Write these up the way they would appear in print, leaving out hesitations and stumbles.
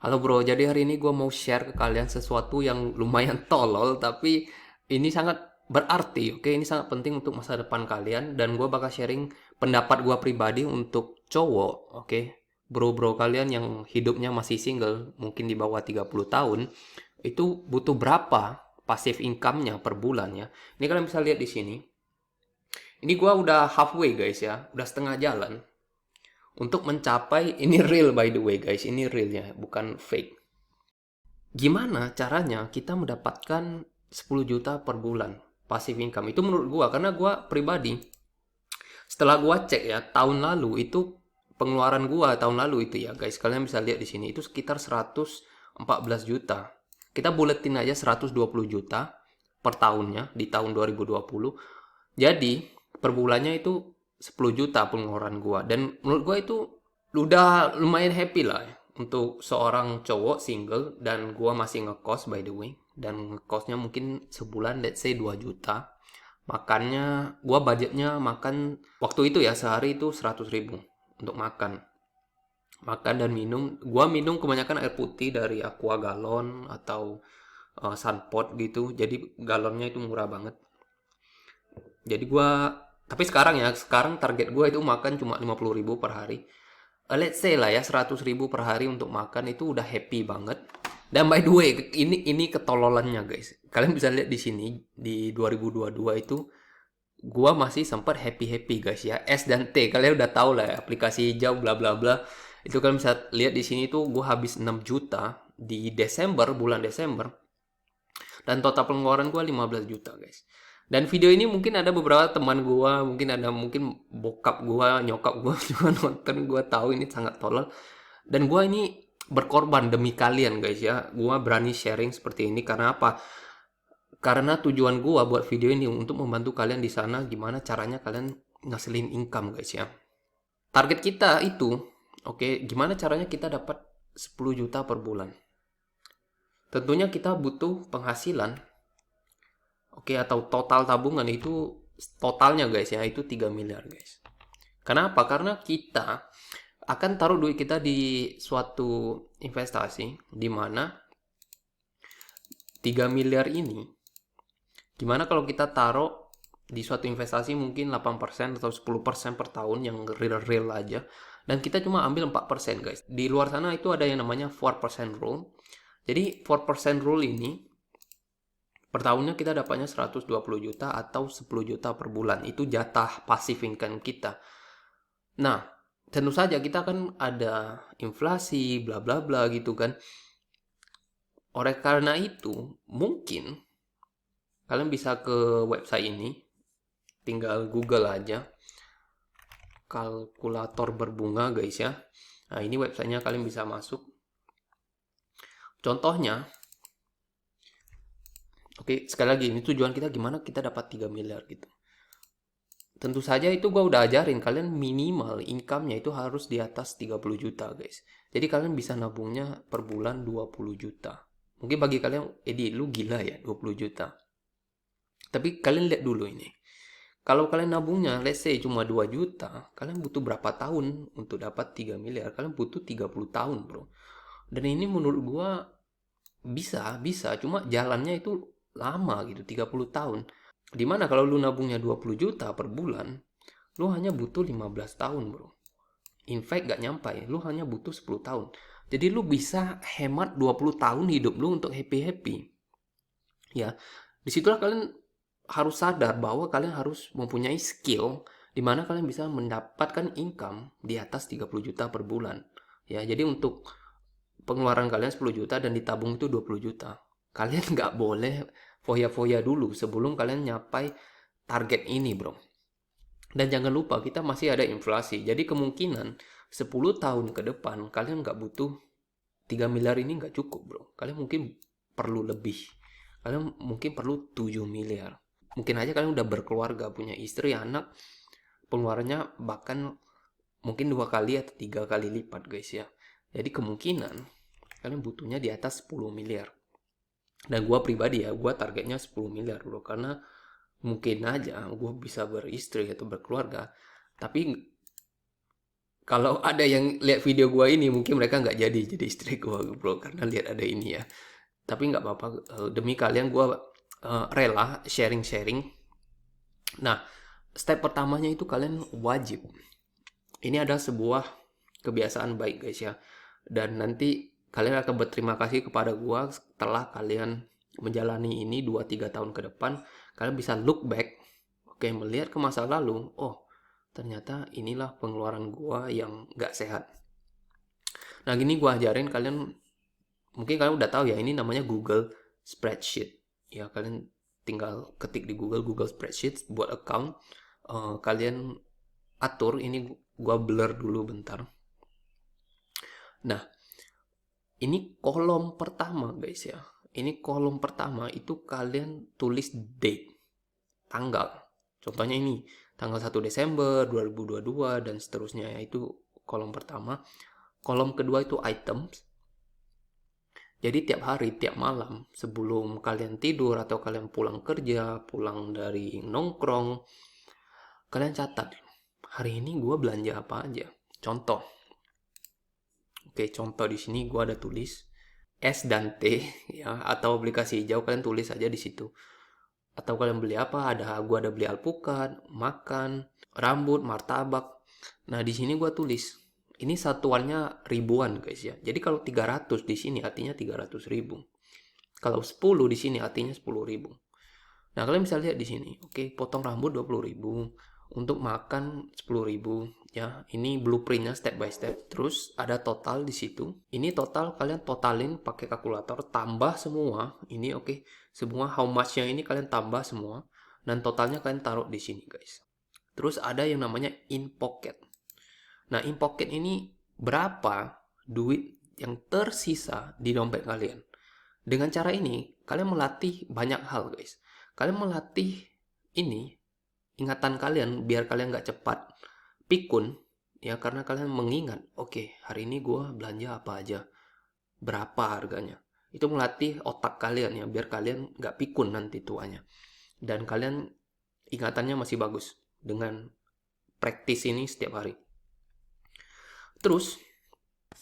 Halo bro, jadi hari ini gue mau share ke kalian sesuatu yang lumayan tolol, tapi ini sangat berarti, oke? Ini sangat penting untuk masa depan kalian, dan gue bakal sharing pendapat gue pribadi untuk cowok, oke? Bro-bro kalian yang hidupnya masih single, mungkin di bawah 30 tahun, itu butuh berapa pasif income-nya per bulannya? Ini kalian bisa lihat di sini. Ini gue udah halfway guys ya, udah setengah jalan. Untuk mencapai, ini real by the way guys, ini realnya, bukan fake. Gimana caranya kita mendapatkan 10 juta per bulan passive income? Itu menurut gua, karena gua pribadi setelah gua cek ya tahun lalu itu pengeluaran gua tahun lalu itu ya guys, kalian bisa lihat di sini itu sekitar 114 juta. Kita buletin aja 120 juta per tahunnya di tahun 2020. Jadi per bulannya itu 10 juta pengeluaran gua, dan menurut gua itu udah lumayan happy lah ya untuk seorang cowok single, dan gua masih ngekos by the way, dan ngekosnya mungkin sebulan let's say 2 juta. Makannya gua budgetnya makan waktu itu ya sehari itu 100 ribu untuk makan. Makan dan minum, gua minum kebanyakan air putih dari Aqua galon atau Sunpot gitu. Jadi galonnya itu murah banget. Jadi gua, tapi sekarang target gua itu makan cuma 50 ribu per hari. Let's say lah ya 100 ribu per hari untuk makan itu udah happy banget. Dan by the way, ini ketololannya guys. Kalian bisa lihat di sini di 2022 itu gua masih sempat happy-happy guys ya. S dan T kalian udah tahu lah ya, aplikasi hijau bla bla bla. Itu kalian bisa lihat di sini tuh gua habis 6 juta di Desember, bulan Desember. Dan total pengeluaran gua 15 juta guys. Dan video ini mungkin ada beberapa teman gua, mungkin bokap gua, nyokap gua juga nonton. Gua tahu ini sangat tolol. Dan gua ini berkorban demi kalian guys ya. Gua berani sharing seperti ini karena apa? Karena tujuan gua buat video ini untuk membantu kalian di sana gimana caranya kalian ngasilin income guys ya. Target kita itu, oke, gimana caranya kita dapat 10 juta per bulan? Tentunya kita butuh penghasilan, oke, atau total tabungan itu totalnya guys ya, itu 3 miliar guys. Kenapa? Karena kita akan taruh duit kita di suatu investasi di mana 3 miliar ini, gimana kalau kita taruh di suatu investasi mungkin 8% atau 10% per tahun yang real-real aja, dan kita cuma ambil 4% guys. Di luar sana itu ada yang namanya 4% rule. Jadi 4% rule ini per tahunnya kita dapatnya 120 juta atau 10 juta per bulan. Itu jatah passive income kita. Nah, tentu saja kita kan ada inflasi, bla bla bla gitu kan. Oleh karena itu, mungkin kalian bisa ke website ini, tinggal Google aja, kalkulator berbunga guys ya. Nah, ini websitenya kalian bisa masuk. Contohnya, oke, sekali lagi, ini tujuan kita gimana kita dapat 3 miliar gitu. Tentu saja itu gue udah ajarin kalian minimal income-nya itu harus di atas 30 juta guys. Jadi kalian bisa nabungnya per bulan 20 juta. Mungkin bagi kalian, Edi lu gila ya 20 juta. Tapi kalian lihat dulu ini. Kalau kalian nabungnya let's say cuma 2 juta, kalian butuh berapa tahun untuk dapat 3 miliar? Kalian butuh 30 tahun bro. Dan ini menurut gue bisa, cuma jalannya itu lama gitu, 30 tahun. Dimana kalau lu nabungnya 20 juta per bulan, lu hanya butuh 15 tahun bro. In fact gak nyampe, lu hanya butuh 10 tahun. Jadi lu bisa hemat 20 tahun hidup lu untuk happy-happy. Ya, disitulah kalian harus sadar bahwa kalian harus mempunyai skill dimana kalian bisa mendapatkan income di atas 30 juta per bulan. Ya, jadi untuk pengeluaran kalian 10 juta dan ditabung itu 20 juta. Kalian nggak boleh foya-foya dulu sebelum kalian nyapai target ini bro. Dan jangan lupa kita masih ada inflasi. Jadi kemungkinan 10 tahun ke depan kalian nggak butuh 3 miliar ini, nggak cukup bro. Kalian mungkin perlu lebih. Kalian mungkin perlu 7 miliar. Mungkin aja kalian udah berkeluarga, punya istri, anak. Pengeluarannya bahkan mungkin 2 kali atau 3 kali lipat guys ya. Jadi kemungkinan kalian butuhnya di atas 10 miliar. Dan gue pribadi ya, gue targetnya 10 miliar bro. Karena mungkin aja gue bisa beristri atau berkeluarga. Tapi Kalau ada yang lihat video gua ini mungkin mereka nggak jadi istri gua bro, karena lihat ada ini ya. Tapi nggak apa-apa, demi kalian gua rela sharing-sharing. Nah, step pertamanya itu kalian wajib. Ini adalah sebuah kebiasaan baik guys ya. Dan nanti kalian akan berterima kasih kepada gua setelah kalian menjalani ini 2-3 tahun ke depan. Kalian bisa look back, oke, melihat ke masa lalu. Oh, ternyata inilah pengeluaran gua yang nggak sehat. Nah, gini gua ajarin kalian, mungkin kalian udah tahu ya, ini namanya Google Spreadsheet. Ya, kalian tinggal ketik di Google Spreadsheet, buat account. Kalian atur, ini gua blur dulu bentar. Nah, ini kolom pertama guys ya. Ini kolom pertama itu kalian tulis date, tanggal. Contohnya ini, tanggal 1 Desember 2022 dan seterusnya ya, itu kolom pertama. Kolom kedua itu items. Jadi tiap hari, tiap malam, sebelum kalian tidur atau kalian pulang kerja, pulang dari nongkrong, kalian catat, hari ini gue belanja apa aja. Contoh. Oke, contoh di sini gue ada tulis S dan T ya, atau aplikasi hijau kalian tulis aja di situ. Atau kalian beli apa? Gue ada beli alpukat, makan, rambut, martabak. Nah, di sini gue tulis. Ini satuannya ribuan guys ya. Jadi kalau 300 di sini artinya 300.000. Kalau 10 di sini artinya 10.000. Nah, kalian bisa lihat di sini. Oke, potong rambut 20.000. Untuk makan 10.000 ya. Ini blueprintnya step by step. Terus ada total di situ. Ini total kalian totalin pakai kalkulator, tambah semua. Ini oke. Semua how much-nya ini kalian tambah semua dan totalnya kalian taruh di sini, guys. Terus ada yang namanya in pocket. Nah, in pocket ini berapa duit yang tersisa di dompet kalian. Dengan cara ini, kalian melatih banyak hal, guys. Kalian melatih ini ingatan kalian biar kalian nggak cepat pikun ya, karena kalian mengingat, oke, hari ini gue belanja apa aja, berapa harganya. Itu melatih otak kalian ya, biar kalian nggak pikun nanti tuanya. Dan kalian ingatannya masih bagus dengan praktis ini setiap hari. Terus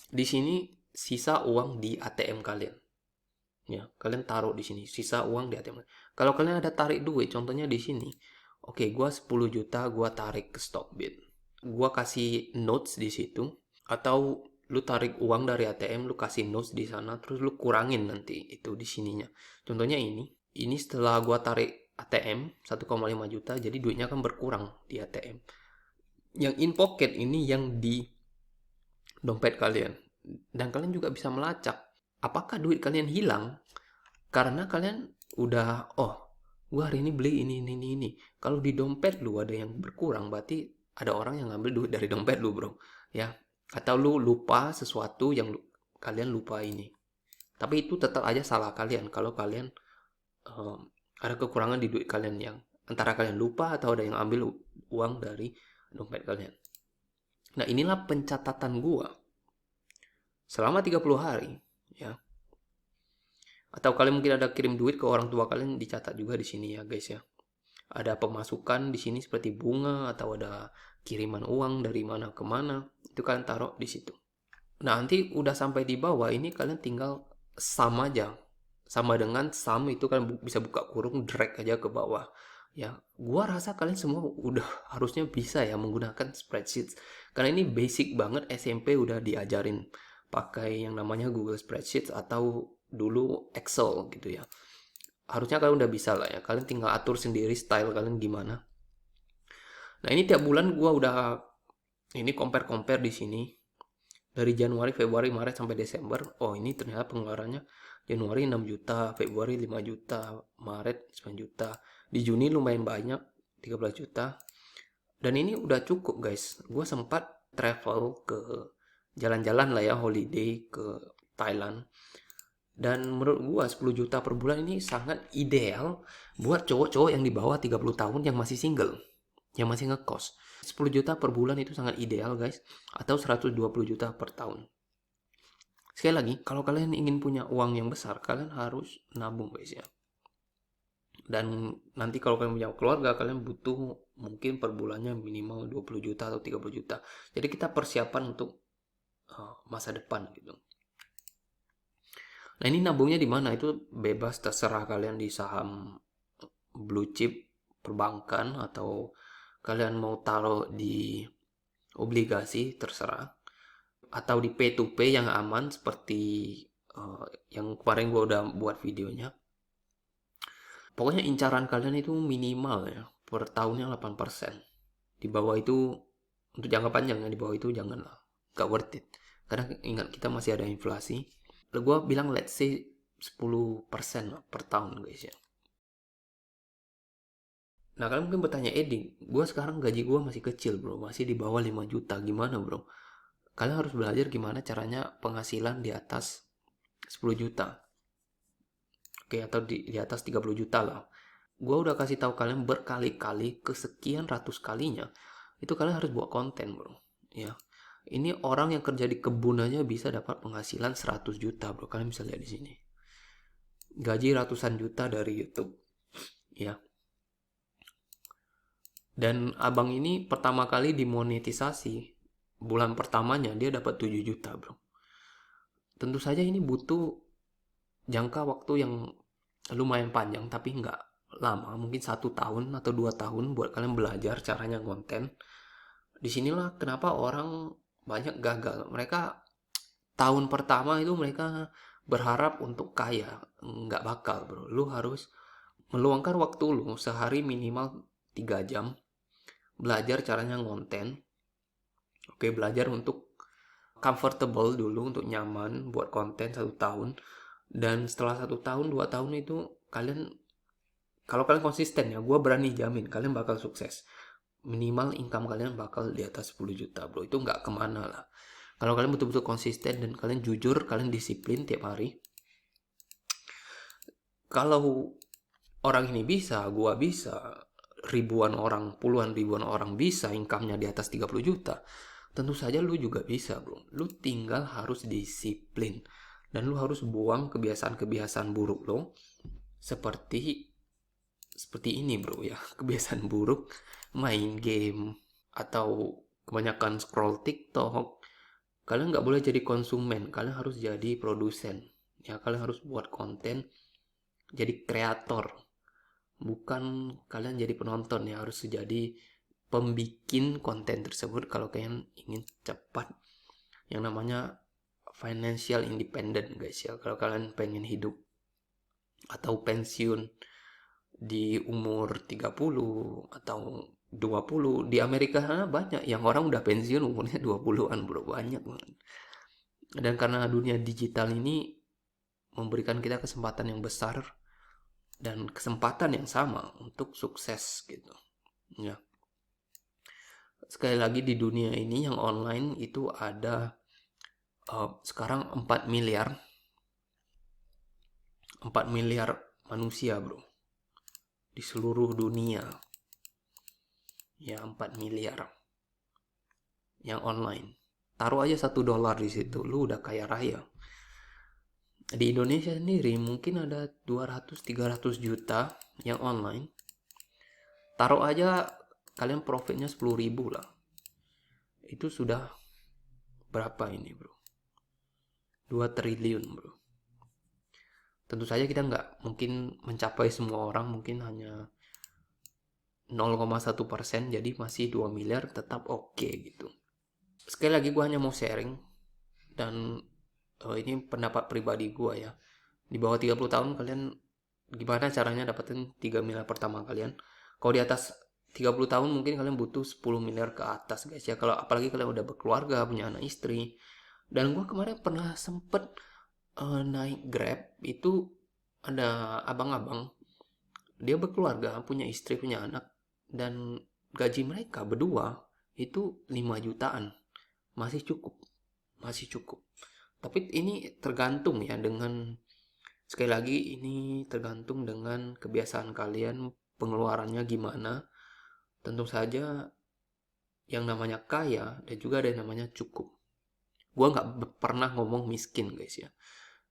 di sini sisa uang di ATM kalian. Ya, kalian taruh di sini sisa uang di ATM. Kalau kalian ada tarik duit, contohnya di sini. Oke, gua 10 juta gua tarik ke Stockbit. Gua kasih notes di situ, atau lu tarik uang dari ATM, lu kasih notes di sana, terus lu kurangin nanti itu di sininya. Contohnya ini setelah gua tarik ATM 1,5 juta, jadi duitnya kan berkurang di ATM. Yang in pocket ini yang di dompet kalian. Dan kalian juga bisa melacak apakah duit kalian hilang karena kalian udah, gua hari ini beli ini. Kalau di dompet lu ada yang berkurang, berarti ada orang yang ngambil duit dari dompet lu, bro. Ya, atau lu lupa sesuatu yang kalian lupa ini. Tapi itu tetap aja salah kalian kalau kalian ada kekurangan di duit kalian, yang antara kalian lupa atau ada yang ambil uang dari dompet kalian. Nah, inilah pencatatan gua selama 30 hari ya. Atau kalian mungkin ada kirim duit ke orang tua kalian, dicatat juga di sini ya, guys ya. Ada pemasukan di sini seperti bunga, atau ada kiriman uang dari mana ke mana, itu kalian taruh di situ. Nah, nanti udah sampai di bawah ini kalian tinggal sum aja. Sama dengan sum itu kalian bisa buka kurung, drag aja ke bawah. Ya, gua rasa kalian semua udah harusnya bisa ya menggunakan spreadsheet. Karena ini basic banget, SMP udah diajarin pakai yang namanya Google Spreadsheet atau dulu Excel gitu ya. Harusnya kalian udah bisa lah ya. Kalian tinggal atur sendiri style kalian gimana. Nah, ini tiap bulan gua udah ini compare di sini. Dari Januari, Februari, Maret sampai Desember. Oh, ini ternyata pengeluarannya Januari 6 juta, Februari 5 juta, Maret 9 juta. Di Juni lumayan banyak, 13 juta. Dan ini udah cukup, guys. Gua sempat travel ke jalan-jalan lah ya, holiday ke Thailand. Dan menurut gua 10 juta per bulan ini sangat ideal buat cowok-cowok yang di bawah 30 tahun yang masih single, yang masih ngekos. 10 juta per bulan itu sangat ideal, guys. Atau 120 juta per tahun. Sekali lagi, kalau kalian ingin punya uang yang besar, kalian harus nabung, guys ya. Dan nanti kalau kalian punya keluarga, kalian butuh mungkin per bulannya minimal 20 juta atau 30 juta. Jadi kita persiapan untuk masa depan gitu. Nah, ini nabungnya di mana? Itu bebas, terserah kalian di saham blue chip, perbankan, atau kalian mau taruh di obligasi, terserah. Atau di P2P yang aman seperti yang kemarin gue udah buat videonya. Pokoknya incaran kalian itu minimal ya, per tahunnya 8%. Di bawah itu, untuk jangka panjang ya, di bawah itu janganlah. Gak worth it. Karena ingat kita masih ada inflasi. Gue bilang let's say 10% lah per tahun guys ya. Nah kalian mungkin bertanya, gue sekarang gaji gue masih kecil bro, masih di bawah 5 juta, gimana bro? Kalian harus belajar gimana caranya penghasilan di atas 10 juta. Oke, atau di atas 30 juta lah. Gue udah kasih tahu kalian berkali-kali, kesekian ratus kalinya, itu kalian harus buat konten bro. Ya, ini orang yang kerja di kebun aja bisa dapat penghasilan 100 juta bro. Kalian bisa lihat di sini. Gaji ratusan juta dari YouTube. Ya. Dan abang ini pertama kali dimonetisasi. Bulan pertamanya dia dapat 7 juta bro. Tentu saja ini butuh jangka waktu yang lumayan panjang, tapi nggak lama, mungkin 1 tahun atau 2 tahun buat kalian belajar caranya konten. Disinilah kenapa orang banyak gagal. Mereka tahun pertama itu mereka berharap untuk kaya, nggak bakal bro. Lu harus meluangkan waktu lu sehari minimal 3 jam belajar caranya ngonten. Oke, belajar untuk comfortable dulu, untuk nyaman buat konten 1 tahun. Dan setelah 1 tahun 2 tahun itu kalian, kalau kalian konsisten ya, gue berani jamin kalian bakal sukses. Minimal income kalian bakal di atas 10 juta bro. Itu nggak kemana lah. Kalau kalian betul-betul konsisten dan kalian jujur, kalian disiplin tiap hari. Kalau orang ini bisa, gue bisa, ribuan orang, puluhan ribuan orang bisa income-nya di atas 30 juta. Tentu saja lu juga bisa bro. Lu tinggal harus disiplin. Dan lu harus buang kebiasaan-kebiasaan buruk lo. Seperti ini bro ya. Kebiasaan buruk, main game, atau kebanyakan scroll TikTok. Kalian nggak boleh jadi konsumen. Kalian harus jadi produsen. Ya, kalian harus buat konten. Jadi kreator. Bukan kalian jadi penonton ya. Harus jadi pembikin konten tersebut kalau kalian ingin cepat yang namanya financial independent guys ya. Kalau kalian pengen hidup atau pensiun di umur 30 atau 20, di Amerika sana banyak yang orang udah pensiun umurnya 20-an bro, banyak banget. Dan karena dunia digital ini memberikan kita kesempatan yang besar dan kesempatan yang sama untuk sukses gitu ya. Sekali lagi di dunia ini yang online itu ada sekarang 4 miliar manusia bro di seluruh dunia ya. 4 miliar yang online. Taruh aja $1 di situ, lu udah kaya raya. Di Indonesia sendiri mungkin ada 200-300 juta yang online. Taruh aja kalian profitnya 10.000 lah. Itu sudah berapa ini bro? 2 triliun bro. Tentu saja kita nggak mungkin mencapai semua orang, mungkin hanya 0,1%, jadi masih 2 miliar tetap oke gitu. Sekali lagi gue hanya mau sharing, dan ini pendapat pribadi gue ya. Di bawah 30 tahun kalian gimana caranya dapetin 3 miliar pertama kalian. Kalau di atas 30 tahun mungkin kalian butuh 10 miliar ke atas guys ya. Kalau apalagi kalian udah berkeluarga, punya anak istri. Dan gue kemarin pernah sempet naik Grab, itu ada abang-abang, dia berkeluarga, punya istri, punya anak, dan gaji mereka berdua itu 5 jutaan. Masih cukup. Tapi ini tergantung ya, dengan sekali lagi ini tergantung dengan kebiasaan kalian, pengeluarannya gimana. Tentu saja yang namanya kaya dan juga ada yang namanya cukup. Gue nggak pernah ngomong miskin guys ya,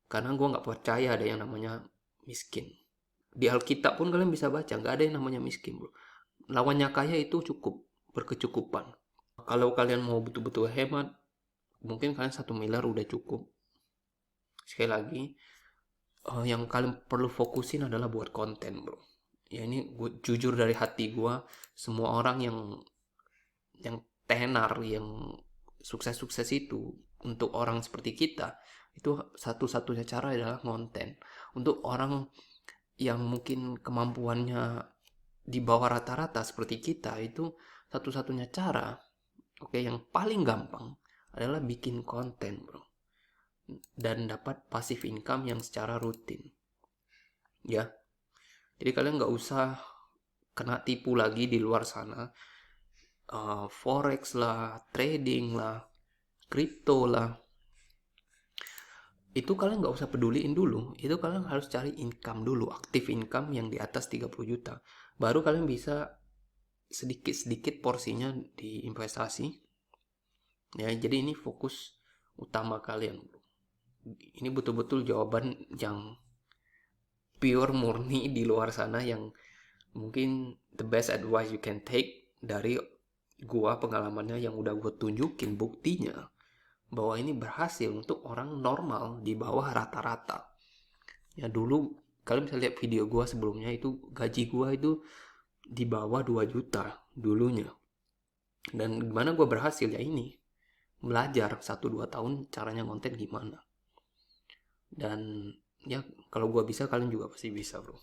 karena gue nggak percaya ada yang namanya miskin. Di Alkitab pun kalian bisa baca, nggak ada yang namanya miskin bro. lawannya kaya itu cukup, berkecukupan. Kalau kalian mau betul-betul hemat, mungkin kalian 1 miliar udah cukup. Sekali lagi, yang kalian perlu fokusin adalah buat konten, bro. Ya ini gue jujur dari hati gue, semua orang yang tenar, yang sukses-sukses itu, untuk orang seperti kita, itu satu-satunya cara adalah konten. Untuk orang yang mungkin kemampuannya di bawah rata-rata seperti kita, itu satu-satunya cara, oke, yang paling gampang adalah bikin konten, bro. Dan dapat passive income yang secara rutin. Ya, jadi kalian nggak usah kena tipu lagi di luar sana. Forex lah, trading lah, kripto lah. Itu kalian nggak usah peduliin dulu. Itu kalian harus cari income dulu, aktif income yang di atas 30 juta. Baru kalian bisa sedikit-sedikit porsinya di investasi. Ya, jadi ini fokus utama kalian. Ini betul-betul jawaban yang pure murni di luar sana, yang mungkin the best advice you can take dari gua, pengalamannya yang udah gua tunjukin buktinya bahwa ini berhasil untuk orang normal di bawah rata-rata. Ya dulu kalian bisa lihat video gua sebelumnya, itu gaji gua itu di bawah 2 juta dulunya. Dan gimana gua berhasil? Ya ini, belajar 1-2 tahun caranya konten gimana. Dan ya kalau gua bisa, kalian juga pasti bisa, bro.